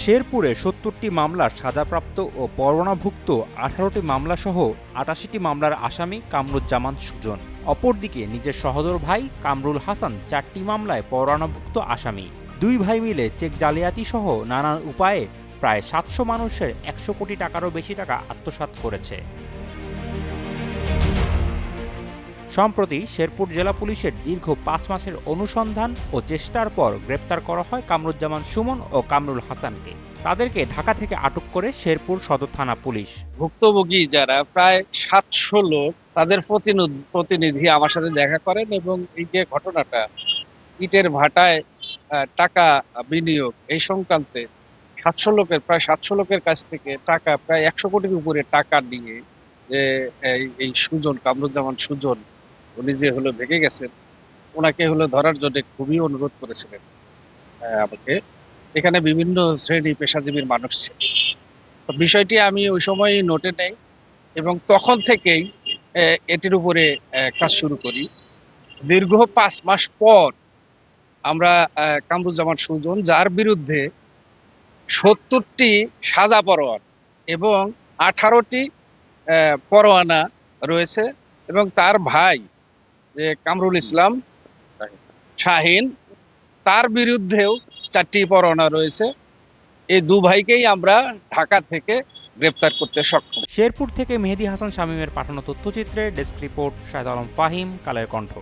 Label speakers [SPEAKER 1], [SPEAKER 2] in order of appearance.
[SPEAKER 1] শেরপুরে ৭০টি মামলার সাজাপ্রাপ্ত ও পরোয়ানাভুক্ত ১৮টি মামলাসহ ৮৮টি মামলার আসামি কামরুজ্জামান সুজন। অপরদিকে নিজের সহোদর ভাই কামরুল হাসান ৪টি মামলায় পরোয়ানাভুক্ত আসামি। দুই ভাই মিলে চেক জালিয়াতিসহ নানান উপায়ে প্রায় ৭০০ মানুষের ১০০ কোটি টাকারও বেশি টাকা আত্মসাৎ করেছে। সম্প্রতি শেরপুর জেলা পুলিশের দীর্ঘ ৫ মাসের অনুসন্ধান ও চেষ্টার পর গ্রেপ্তার করা হয় কামরুজ্জামান সুমন ও কামরুল হাসানকে। তাদেরকে ঢাকা থেকে আটক করে শেরপুর সদর থানা পুলিশ।
[SPEAKER 2] ভুক্তভোগী যারা প্রায় ৭০০ লোক, তাদের প্রতিনিধি আমার সাথে দেখা করেন এবং এই যে ঘটনাটা ইটের ভাটায় টাকা বিনিয়োগ এই সংক্রান্তে ৭০০ লোকের কাছ থেকে টাকা প্রায় ১০০ কোটির উপরে টাকা নিয়ে যে এই সুজন, কামরুজ্জামান সুজন, উনি যে ভেগে গেছেন, ওনাকে ধরার জন্য খুবই অনুরোধ করেছিলেন আমাকে। এখানে বিভিন্ন শ্রেণী পেশাজীবীর মানুষ ছিল। বিষয়টি আমি ওই সময় নোটে নেই এবং তখন থেকেই এটির উপরে কাজ শুরু করি। দীর্ঘ ৫ মাস পর আমরা কামরুজ্জামান সুজন, যার বিরুদ্ধে ৭০টি সাজা পরোয়ানা এবং ১৮টি পরোয়ানা রয়েছে এবং তার ভাই যে কামরুল ইসলাম শাহিন, তার বিরুদ্ধেও ৪টি পরোয়ানা রয়েছে। এই দু ভাইকেই আমরা ঢাকা থেকে গ্রেপ্তার করতে সক্ষম।
[SPEAKER 1] শেরপুর থেকে মেহেদী হাসান শামীমের পাঠানো তথ্যচিত্রে ডেস্ক রিপোর্ট শাহেদ আলম ফাহিম, কালের কণ্ঠ।